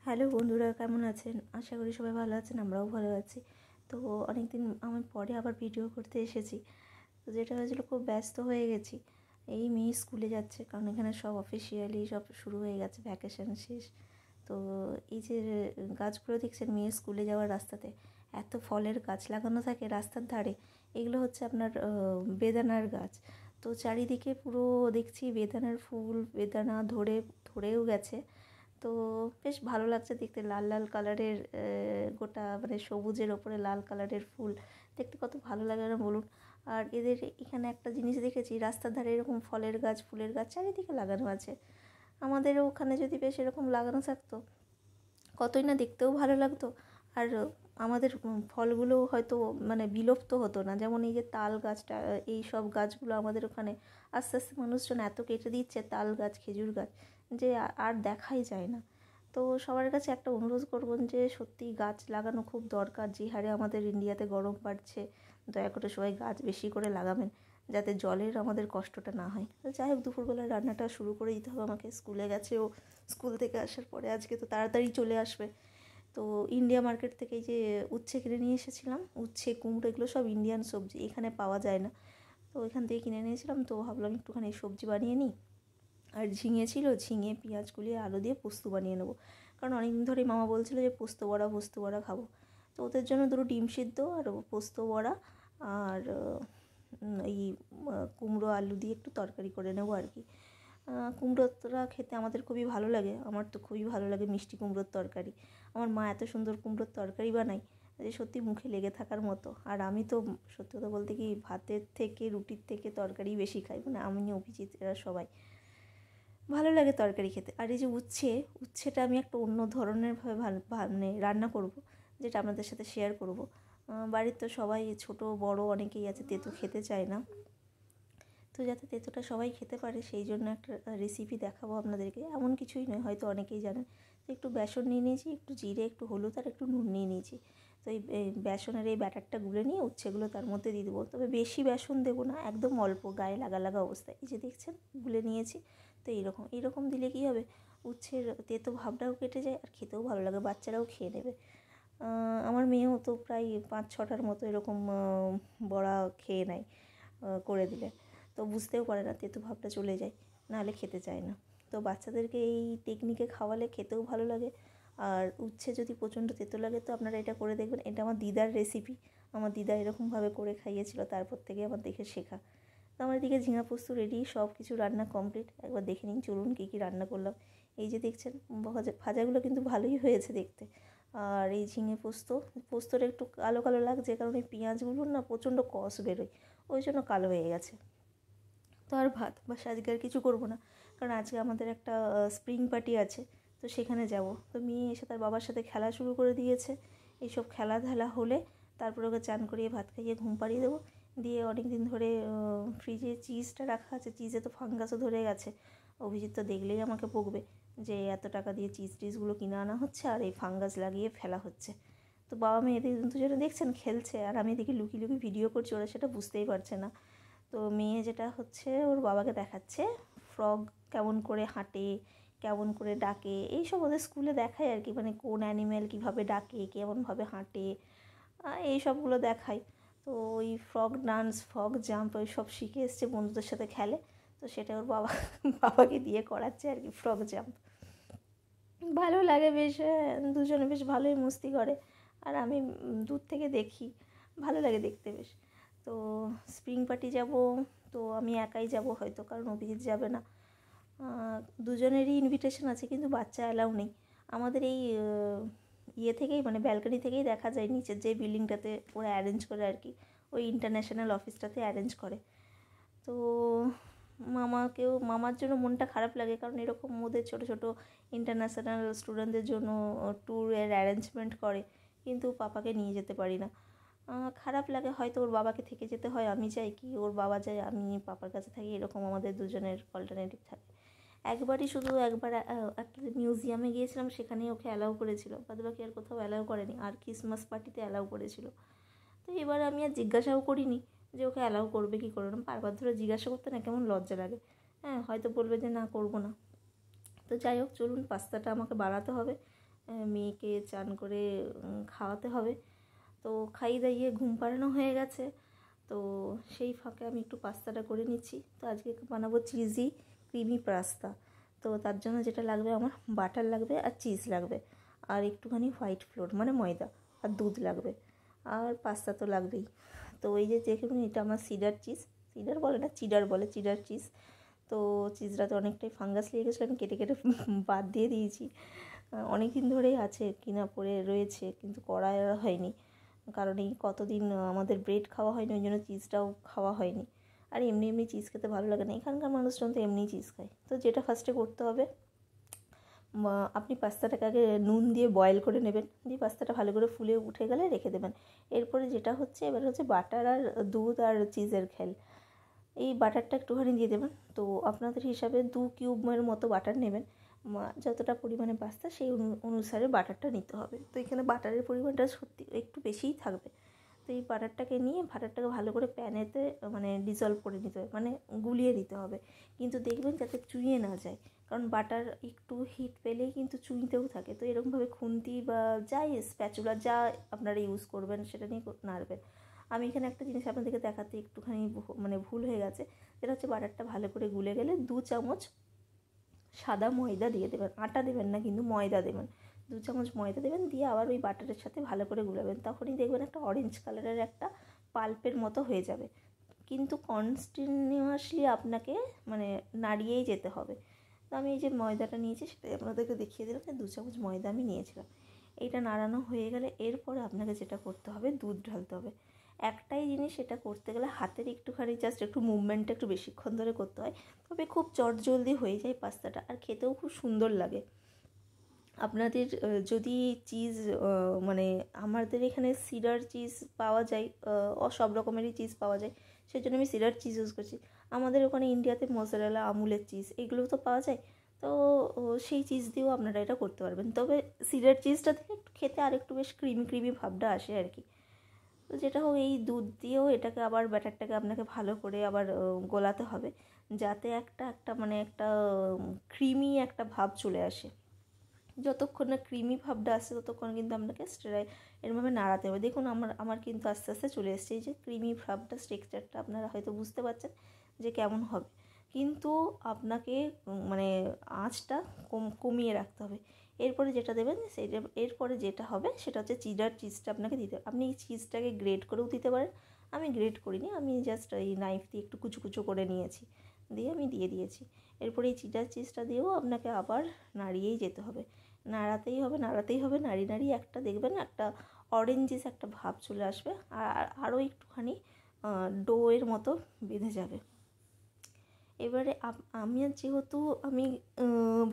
Hello বন্ধুরা, কেমন আছেন? আশা করি সবাই ভালো আছেন, আমরাও ভালো আছি। তো অনেকদিন আমি পরে আবার ভিডিও করতে এসেছি। তো যেটা হয়েছিল, খুব ব্যস্ত হয়ে গেছি। এই মেয়ে স্কুলে যাচ্ছে, কারণ এখানে সব অফিসিয়ালি সব শুরু হয়ে গেছে, ভ্যাকেশন শেষ। তো এই যে গাছগুলো দেখছেন মেয়ে স্কুলে যাওয়ার রাস্তাতে, এত ফলের গাছ লাগানো থাকে রাস্তার ধারে। এগুলো হচ্ছে আপনার বেদানার গাছ। তো চারিদিকে পুরো দেখছি বেদানার ফুল, বেদানা ধরেও গেছে। তো বেশ ভালো লাগছে দেখতে, লাল লাল কালারের গোটা, মানে সবুজের ওপরে লাল কালারের ফুল দেখতে কত ভালো লাগে না বলুন। আর এদের এখানে একটা জিনিস দেখেছি, রাস্তার ধারে এরকম ফলের গাছ, ফুলের গাছ চারিদিকে লাগানো আছে। আমাদেরও ওখানে যদি বেশ এরকম লাগানো থাকতো, কতই না দেখতেও ভালো লাগতো। আর আমাদের ফলগুলোও হয়তো মানে বিলুপ্ত হতো না। যেমন এই যে তাল গাছটা, এই সব গাছগুলো আমাদের ওখানে আস্তে আস্তে মানুষজন এত কেটে দিচ্ছে, তাল গাছ, খেজুর গাছ, যে আর দেখাই যায় না। তো সবার কাছে একটা অনুরোধ করবেন যে সত্যি গাছ লাগানো খুব দরকার। যে হারে আমাদের ইন্ডিয়াতে গরম বাড়ছে, দয়া করে সবাই গাছ বেশি করে লাগাবেন, যাতে জলের আমাদের কষ্টটা না হয়। তো যাই হোক, দুপুরবেলায় রান্নাটা শুরু করে দিতে হবে আমাকে। স্কুলে গেছে ও, স্কুল থেকে আসার পরে আজকে তো তাড়াতাড়ি চলে আসবে। তো ইন্ডিয়া মার্কেট থেকে এই যে উচ্ছে কিনে নিয়ে এসেছিলাম, উচ্ছে, কুমড়ো, এগুলো সব ইন্ডিয়ান সবজি, এখানে পাওয়া যায় না। তো এখান থেকে কিনে নিয়েছিলাম, তো ভাবলাম একটুখানি সবজি বানিয়ে নিই। আর ঝিঙে ছিল, ঝিঙে পেঁয়াজ কুলিয়ে আলু দিয়ে পোস্ত বানিয়ে নেবো। কারণ অনেকদিন ধরেই মামা বলছিলো যে পোস্ত বড়া খাবো। তো ওদের জন্য দুটো ডিম সিদ্ধ আর পোস্ত বড়া, আর এই কুমড়ো আলু দিয়ে একটু তরকারি করে নেবো আর কি। কুমড়োটা খেতে আমাদের খুবই ভালো লাগে, আমার তো খুবই ভালো লাগে মিষ্টি কুমড়োর তরকারি। আমার মা এত সুন্দর কুমড়োর তরকারি বানায় যে সত্যি মুখে লেগে থাকার মতো। আর আমি তো সত্যি কথা বলতে কি, ভাতের থেকে রুটির থেকে তরকারি বেশি খাই, মানে আমি, অভিজিৎ, এরা সবাই ভালো লাগে তরকারি খেতে। আর এই যে উচ্ছেটা আমি একটা অন্য ধরনেরভাবে মানে রান্না করব, যেটা আপনাদের সাথে শেয়ার করব। বাড়ির তো সবাই, ছোট বড় অনেকেই আছে, তেঁতো খেতে চায় না। তো যাতে তেঁতোটা সবাই খেতে পারে, সেই জন্য একটা রেসিপি দেখাবো আপনাদেরকে। এমন কিছুই নয়, হয়তো অনেকেই জানেন। তো একটু বেসন নিয়ে নিয়েছি, একটু জিরে, একটু হলুদ আর একটু নুন নিয়ে নিয়েছি। তো এই বেসনের এই ব্যাটারটা গুলে নিয়ে উচ্ছেগুলো তার মধ্যে দিয়ে দেবো। তবে বেশি বেসন দেবো না, একদম অল্প, গায়ে লাগা লাগা অবস্থায়। এই যে দেখছেন গুলে নিয়েছি। তো এইরকম দিলে কী হবে, উচ্ছের তেঁতো ভাবটাও কেটে যায় আর খেতেও ভালো লাগে, বাচ্চারাও খেয়ে নেবে। আমার মেয়েও তো প্রায় 5-6টার মতো এরকম বড়া খেয়ে নেয় করে দিলে। তো বুঝতেও পারে না, তেতো ভাবটা চলে যায়, নাহলে খেতে চায় না। তো বাচ্চাদেরকে এই টেকনিকে খাওয়ালে খেতেও ভালো লাগে। আর উচ্ছে যদি প্রচণ্ড তেতো লাগে, তো আপনারা এটা করে দেখবেন। এটা আমার দিদার রেসিপি, আমার দিদা এরকমভাবে করে খাইয়েছিল, তারপর থেকে আমার দেখে শেখা। তো আমার এদিকে ঝিঙা পোস্ত রেডি, সব কিছু রান্না কমপ্লিট। একবার দেখে নিন, চলুন কী কী রান্না করলাম। এই যে দেখছেন, ভাজাগুলো কিন্তু ভালোই হয়েছে দেখতে। আর এই ঝিঙে পোস্তটা একটু কালো কালো লাগছে, কারণ এই পেঁয়াজগুলোর না প্রচণ্ড কষ বেরোয়, ওই জন্য কালো হয়ে গেছে। তো আর ভাত বাস আজকে আর কিছু করবো না, কারণ আজকে আমাদের একটা স্প্রিং পার্টি আছে, তো সেখানে যাব। তো মেয়ে এসে তার বাবার সাথে খেলা শুরু করে দিয়েছে। এইসব খেলাধুলা হলে তারপরে ওকে চান করিয়ে ভাত খাইয়ে ঘুম পাড়িয়ে দেবো। দিয়ে অনেক দিন ধরে ফ্রিজে চিজটা রাখা আছে, চিজে তো ফাঙ্গাসও ধরে গেছে। অভিজিৎ তো দেখলেই আমাকে বকবে যে এত টাকা দিয়ে টিজগুলো কিনে আনা হচ্ছে আর এই ফাঙ্গাস লাগিয়ে ফেলা হচ্ছে। তো বাবা মেয়ে এদিকে দুজনে দেখছেন খেলছে, আর আমি এদিকে লুকিয়ে লুকিয়ে ভিডিও করছি, ওরা সেটা বুঝতেই পারছে না। তো মেয়ে যেটা হচ্ছে, ওর বাবাকে দেখাচ্ছে ফ্রগ কেমন করে হাঁটে, কেমন করে ডাকে, এইসব ওদের স্কুলে দেখায় আর কি, মানে কোন অ্যানিম্যাল কীভাবে ডাকে, কেমনভাবে হাঁটে, এই সবগুলো দেখায়। তো ওই ফ্রগ ডান্স, ফ্রগ জাম্প, ওই সব শিখে এসছে, বন্ধুদের সাথে খেলে। তো সেটা ওর বাবাকে দিয়ে করাচ্ছে আর কি, ফ্রগ জাম্প। ভালো লাগে বেশ, দুজনে বেশ ভালোই মস্তি করে। আর আমি দূর থেকে দেখি, ভালো লাগে দেখতে বেশ। তো স্প্রিং পার্টি যাব, তো আমি একাই যাব হয়তো, কারণ অভিজিৎ যাবে না। দুজনেরই ইনভিটেশন আছে, কিন্তু বাচ্চা অ্যালাউ নেই। আমাদের এই ইয়ে থেকেই, মানে ব্যালকনি থেকেই দেখা যায় নিচের যে বিল্ডিংটাতে ওরা অ্যারেঞ্জ করে আর কি, ওই ইন্টারন্যাশনাল অফিসটাতে অ্যারেঞ্জ করে। তো মামার জন্য মনটা খারাপ লাগে, কারণ এরকম ওদের ছোটো ছোটো ইন্টারন্যাশনাল স্টুডেন্টদের জন্য ট্যুরের অ্যারেঞ্জমেন্ট করে, কিন্তু পাপাকে নিয়ে যেতে পারি না। খারাপ লাগে, হয়তো ওর বাবাকে থেকে যেতে হয়, আমি যাই, কি ওর বাবা যায়, আমি পাপার কাছে থাকি, এরকম আমাদের দুজনের অল্টারনেটিভ থাকে। একবার একটা মিউজিয়ামে গিয়েছিলাম, সেখানেই ওকে অ্যালাউ করেছিল, বাদবাকি আর কোথাও অ্যালাউ করেনি। আর ক্রিসমাস পার্টিতে অ্যালাউ করেছিল। তো এবার আমি আর জিজ্ঞাসাও করিনি যে ওকে অ্যালাউ করবে কি করবে না। বারবার ধরে জিজ্ঞাসা করতে না কেমন লজ্জা লাগে। হয়তো বলবে যে না, করবো না। তো যাই হোক, চলুন, পাস্তাটা আমাকে বানাতে হবে। মেয়েকে চান করে খাওয়াতে হবে। তো খাইয়ে দাইয়ে ঘুম পাড়ানো হয়ে গেছে। তো সেই ফাঁকে আমি একটু পাস্তাটা করে নিচ্ছি। তো আজকে বানাবো চিজি ক্রিমি পাস্তা। তো তার জন্য যেটা লাগবে আমার বাটার লাগবে আর চিজ লাগবে আর একটুখানি হোয়াইট ফ্লোর মানে ময়দা আর দুধ লাগবে আর পাস্তা তো লাগবেই। তো এই যে দেখুন এটা আমার চিডার বলে না চিডার চিজ। তো চিজটা তো অনেকটাই ফাঙ্গাস লেগে গেছিলো, আমি কেটে কেটে বাদ দিয়ে দিয়েছি। অনেক দিন ধরেই আছে কিনা পড়ে রয়েছে, কিন্তু করা হয়নি, কারণ এই কতদিন আমাদের ব্রেড খাওয়া হয়নি, ওই জন্য চিজটাও খাওয়া হয়নি। আর এমনি চিজ খেতে ভালো লাগে না, এখানকার মানুষজন তো এমনিই চিজ খায়। তো যেটা ফার্স্টে করতে হবে, আপনি পাস্তাটাকে আগে নুন দিয়ে বয়েল করে নেবেন, দিয়ে পাস্তাটা ভালো করে ফুলে উঠে গেলে রেখে দেবেন। এরপরে যেটা হচ্ছে এবার হচ্ছে বাটার আর দুধ আর চিজের খেল। এই বাটারটা একটুখানি দিয়ে দেবেন। তো আপনাদের হিসাবে 2 কিউবের মতো বাটার নেবেন, যতটা পরিমাণে পাস্তা সেই অনুসারে বাটারটা নিতে হবে। তো এখানে বাটারের পরিমাণটা সত্যি একটু বেশিই থাকবে। তো এই বাটারটাকে নিয়ে বাটারটাকে ভালো করে প্যানেতে মানে ডিজলভ করে নিতে হবে, মানে গুলিয়ে নিতে হবে। কিন্তু দেখবেন যাতে চুইয়ে না যায়, কারণ বাটার একটু হিট পেলেই কিন্তু চুইতেও থাকে। তো এরকমভাবে খুন্তি বা যাই স্প্যাচুলা যা আপনারা ইউজ করবেন সেটা নিয়ে নাড়বেন। আমি এখানে একটা জিনিস আপনাদেরকে দেখাতে একটুখানি মানে ভুল হয়ে গেছে, যেটা হচ্ছে বাটারটা ভালো করে গুলে গেলে 2 চামচ সাদা ময়দা দিয়ে দেবেন, আটা দেবেন না কিন্তু ময়দা দেবেন। 2 চামচ ময়দা দেবেন, দিয়ে আবার ওই বাটারের সাথে ভালো করে গুলাবেন। তখনই দেখবেন একটা অরেঞ্জ কালারের একটা পাল্পের মতো হয়ে যাবে। কিন্তু কন্টিনিউয়াসলি আপনাকে মানে নাড়িয়েই যেতে হবে। তো আমি এই যে ময়দাটা নিয়েছি সেটাই আপনাদেরকে দেখিয়ে দিলাম, যে 2 চামচ ময়দা আমি নিয়েছিলাম। এইটা নাড়ানো হয়ে গেলে এরপরে আপনাকে যেটা করতে হবে, দুধ ঢালতে হবে। একটাই জিনিস, এটা করতে গেলে হাতের একটুখানি জাস্ট একটু মুভমেন্টটা একটু বেশিক্ষণ ধরে করতে হয়, তবে খুব চটজলদি হয়ে যায় পাস্তাটা, আর খেতেও খুব সুন্দর লাগে। আপনাদের যদি চিজ মানে আমাদের এখানে সিডার চিজ পাওয়া যায়, সব রকমেরই চিজ পাওয়া যায়, সেই জন্য আমি সিডার চিজ ইউজ করছি। আমাদের ওখানে ইন্ডিয়াতে মোজারেলা, আমুলের চিজ এগুলোও তো পাওয়া যায়। তো সেই চিজ দিয়েও আপনারা এটা করতে পারবেন, তবে সিডার চিজটা থেকে একটু খেতে আর একটু বেশ ক্রিমি ভাবটা আসে আর কি। তো যেটা হোক, এই দুধ দিয়েও এটাকে আবার ব্যাটারটাকে আপনাকে ভালো করে আবার গোলাতে হবে, যাতে একটা মানে একটা ক্রিমি একটা ভাব চলে আসে। যতক্ষণ না ক্রিমি ভাবটা আসছে ততক্ষণ কিন্তু আপনাকে এরমভাবে নাড়াতে হবে। দেখুন আমার কিন্তু আস্তে আস্তে চলে এসছে এই যে ক্রিমি ভাবটা, স্ট্রাকচারটা আপনারা হয়তো বুঝতে পারছেন যে কেমন হবে। কিন্তু আপনাকে মানে আঁচটা কমিয়ে রাখতে হবে। এরপরে যেটা দেবেন এরপরে যেটা হবে সেটা হচ্ছে চিডার চিজটা আপনাকে দিতে হবে। আপনি এই চিজটাকে গ্রেট করেও দিতে পারেন, আমি গ্রেট করিনি, আমি জাস্ট এই নাইফ দিয়ে একটু কুচো কুচো করে নিয়েছি, দিয়ে আমি দিয়ে দিয়েছি। এরপরে এই চিডার চিজটা দিয়েও আপনাকে আবার নাড়িয়েই যেতে হবে, নাড়াতেই হবে, নাড়িয়ে একটা দেখবেন একটা অরেঞ্জিস একটা ভাব চলে আসবে, আর আরও একটুখানি ডোয়ের মতো বেঁধে যাবে। এবারে আমি যেহেতু আমি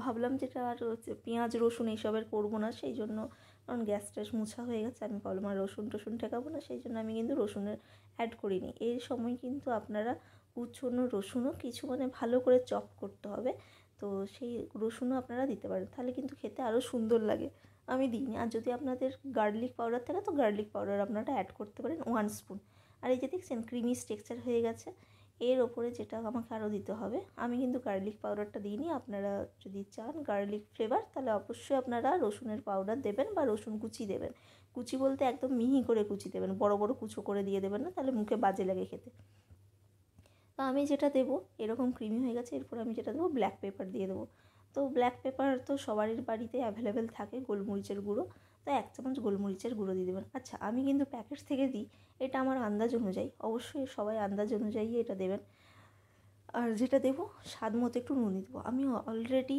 ভাবলাম যেটা আর পেঁয়াজ রসুন এইসবের করবো না, সেই জন্য, কারণ গ্যাস ট্যাস মোছা হয়ে গেছে, আমি ভাবলাম আর রসুন টসুন ঠেকাবো না, সেই জন্য আমি কিন্তু রসুনের অ্যাড করিনি। এই সময় কিন্তু আপনারা কুচনো রসুনও কিছু মানে ভালো করে চপ করতে হবে, তো সেই রসুনও আপনারা দিতে পারেন, তাহলে কিন্তু খেতে আরও সুন্দর লাগে। আমি দিইনি। আর যদি আপনাদের গার্লিক পাউডার থাকে তো গার্লিক পাউডার আপনারা অ্যাড করতে পারেন 1 স্পুন। আর এই যে দেখছেন ক্রিমি টেক্সচার হয়ে গেছে, এর ওপরে যেটা আমাকে আরও দিতে হবে, আমি কিন্তু গার্লিক পাউডারটা দিইনি, আপনারা যদি চান গার্লিক ফ্লেভার তাহলে অবশ্যই আপনারা রসুনের পাউডার দেবেন বা রসুন কুচি দেবেন। কুচি বলতে একদম মিহি করে কুচি দেবেন, বড় বড় কুচো করে দিয়ে দেবেন না, তাহলে মুখে বাজে লাগে খেতে। তো আমি যেটা দেবো, এরকম ক্রিমি হয়ে গেছে, এরপর আমি যেটা দেবো ব্ল্যাক পেপার দিয়ে দেবো। তো ব্ল্যাক পেপার তো সবারই বাড়িতে অ্যাভেলেবেল থাকে, গোলমরিচের গুঁড়ো, তো 1 চামচ গোলমরিচের গুঁড়ো দিয়ে দেবেন। আচ্ছা, আমি কিন্তু প্যাকেট থেকে দিই, এটা আমার আন্দাজ অনুযায়ী, অবশ্যই সবাই আন্দাজ অনুযায়ী এটা দেবেন। আর যেটা দেবো স্বাদ মতো একটু নুন দেবো। আমি অলরেডি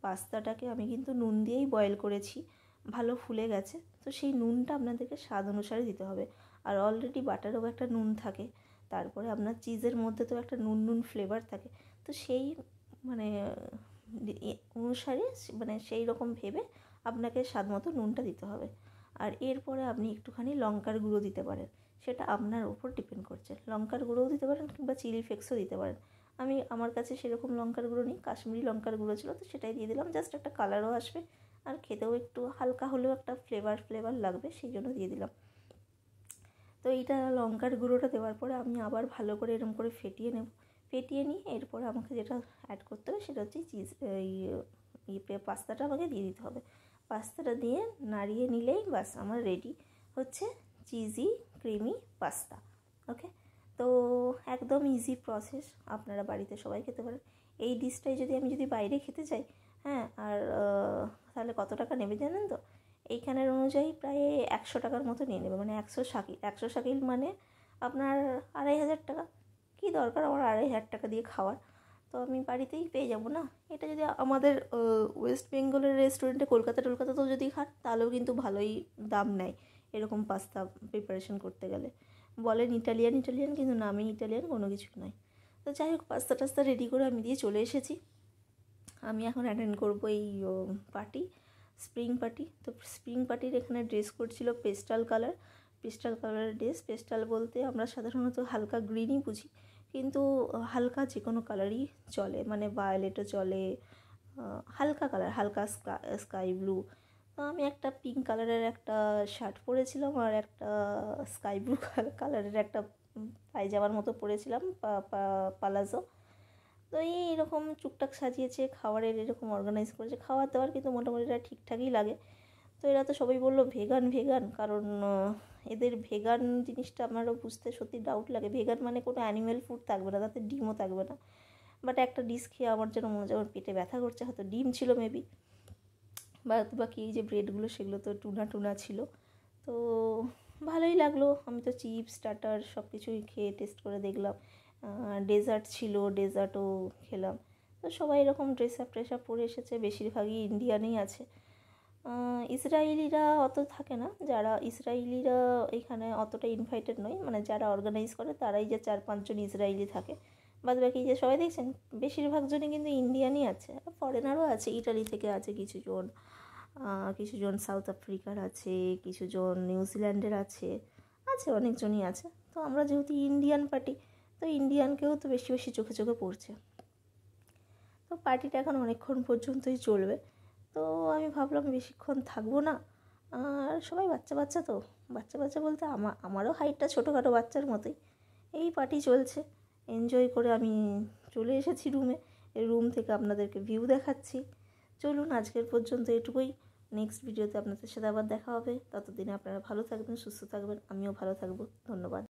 পাস্তাটাকে আমি কিন্তু নুন দিয়েই বয়েল করেছি, ভালো ফুলে গেছে, তো সেই নুনটা আপনাদেরকে স্বাদ অনুসারে দিতে হবে। আর অলরেডি বাটারেও একটা নুন থাকে, তারপরে আপনার চিজের মধ্যে তো একটা নুন ফ্লেভার থাকে, তো সেই মানে অনুসারে মানে সেই রকম ভেবে আপনাকে স্বাদ মতো নুনটা দিতে হবে। আর এরপরে আপনি একটুখানি লঙ্কার গুঁড়ো দিতে পারেন, সেটা আপনার উপর ডিপেন্ড করছে, লঙ্কার গুঁড়োও দিতে পারেন কিংবা চিলি ফ্লেক্সও দিতে পারেন। আমার কাছে সেরকম লঙ্কার গুঁড়ো নেই, কাশ্মীরি লঙ্কার গুঁড়ো ছিল, তো সেটাই দিয়ে দিলাম, জাস্ট একটা কালারও আসবে আর খেতেও একটু হালকা হলেও একটা ফ্লেভার লাগবে, সেই জন্য দিয়ে দিলাম। তো এইটা লঙ্কার গুঁড়োটা দেওয়ার পরে আমি আবার ভালো করে এরকম করে ফেটিয়ে নিয়ে এরপরে আমাকে যেটা অ্যাড করতে হবে সেটা হচ্ছে চিজ, এই পাস্তাটা আমাকে দিয়ে দিতে হবে। পাস্তাটা দিয়ে নাড়িয়ে নিলেই বাস আমার রেডি হচ্ছে চিজি ক্রিমি পাস্তা। ওকে, তো একদম ইজি প্রসেস, আপনারা বাড়িতে সবাই খেতে পারেন। এই ডিশটাই যদি বাইরে খেতে যাই, হ্যাঁ, আর তাহলে কত টাকা নেবে জানেন তো? এইখানের অনুযায়ী প্রায় 100 টাকার মতো নিয়ে নেবে, মানে 100 শাকিল মানে আপনার 2500 টাকা। কী দরকার আমার 2500 টাকা দিয়ে খাওয়ার, তো আমি বাড়িতেই পেয়ে যাবো না। এটা যদি আমাদের ওয়েস্ট বেঙ্গলের রেস্টুরেন্টে কলকাতাতেও যদি খান, তাহলেও কিন্তু ভালোই দাম নেয় এরকম পাস্তা প্রিপারেশন করতে গেলে। বলেন ইটালিয়ান, কিন্তু নামে ইটালিয়ান কোনো কিছু নয়। তো যাই হোক, পাস্তা টাস্তা রেডি করে আমি দিয়ে চলে এসেছি। আমি এখন অ্যাটেন্ড করবো এই পার্টি, স্প্রিং পার্টি। তো স্প্রিং পার্টির এখানে ড্রেস কোড ছিল পেস্টাল কালারের ড্রেস। পেস্টাল বলতে আমরা সাধারণত হালকা গ্রিনই বুঝি, কিন্তু হালকা যে কোনো কালারই চলে, মানে ভায়োলেটও চলে, হালকা কালার, হালকা স্কাই ব্লু। তো আমি একটা পিঙ্ক কালারের একটা শার্ট পরেছিলাম, আর একটা স্কাই ব্লু কালারের একটা পায়জামার মতো পরেছিলাম, পালাজো। তো এইরকম টুকটাক সাজিয়েছে, খাবারের এরকম অর্গানাইজ করেছে, খাওয়ার দাওয়ার কিন্তু মোটামুটি এটা ঠিকঠাকই লাগে। তো এরা তো সবাই বললো ভেগান, কারণ এদের ভেগান জিনিসটা আমারও বুঝতে সত্যি ডাউট লাগে। ভেগান মানে কোনো অ্যানিম্যাল ফুড থাকবে না, তাতে ডিমও থাকবে না। বাট একটা ডিশ খেয়ে আমার যেন মনে হচ্ছে আমার পেটে ব্যথা করছে, হয়তো ডিম ছিল মেবি, বাকি এই যে ব্রেডগুলো সেগুলো তো টুনা ছিল। তো ভালোই লাগলো। আমি তো চিপস স্টার্টার সব কিছুই খেয়ে টেস্ট করে দেখলাম। ডেজার্ট ছিল, ডেজার্টও খেলাম। তো সবাই এরকম ড্রেস আপ পরে এসেছে, বেশিরভাগই ইন্ডিয়ানেই আছে। ইসরায়েলিরা অত থাকে না, ইসরায়েলিরা এখানে অতটা ইনভাইটেড নয়, মানে যারা অর্গানাইজ করে তারাই যে 4-5 জন ইসরায়েলি থাকে। বাদ বাকি যে সবাই দেখছেন বেশিরভাগ জনই কিন্তু ইন্ডিয়ানই আছে, ফরেনারও আছে, ইটালি থেকে আছে কিছুজন সাউথ আফ্রিকার আছে, কিছুজন নিউজিল্যান্ডের আছে অনেকজনই আছে। তো আমরা যেহেতু ইন্ডিয়ান পার্টি, তো ইন্ডিয়ানকেও তো বেশি চোখে পড়ছে। তো পার্টিটা এখন অনেকক্ষণ পর্যন্তই চলবে। তো আমি ভাবলাম বেশিক্ষণ থাকবো না, আর সবাই বাচ্চা তো, বাচ্চা বলতে আমারও হাইটটা ছোটোখাটো বাচ্চার মতোই। এই পার্টি চলছে, এনজয় করে আমি চলে এসেছি রুমে। এই রুম থেকে আপনাদেরকে ভিউ দেখাচ্ছি। চলুন আজকের পর্যন্ত এটুকুই। নেক্সট ভিডিওতে আপনাদের সাথে আবার দেখা হবে। ততদিনে আপনারা ভালো থাকবেন, সুস্থ থাকবেন, আমিও ভালো থাকবো। ধন্যবাদ।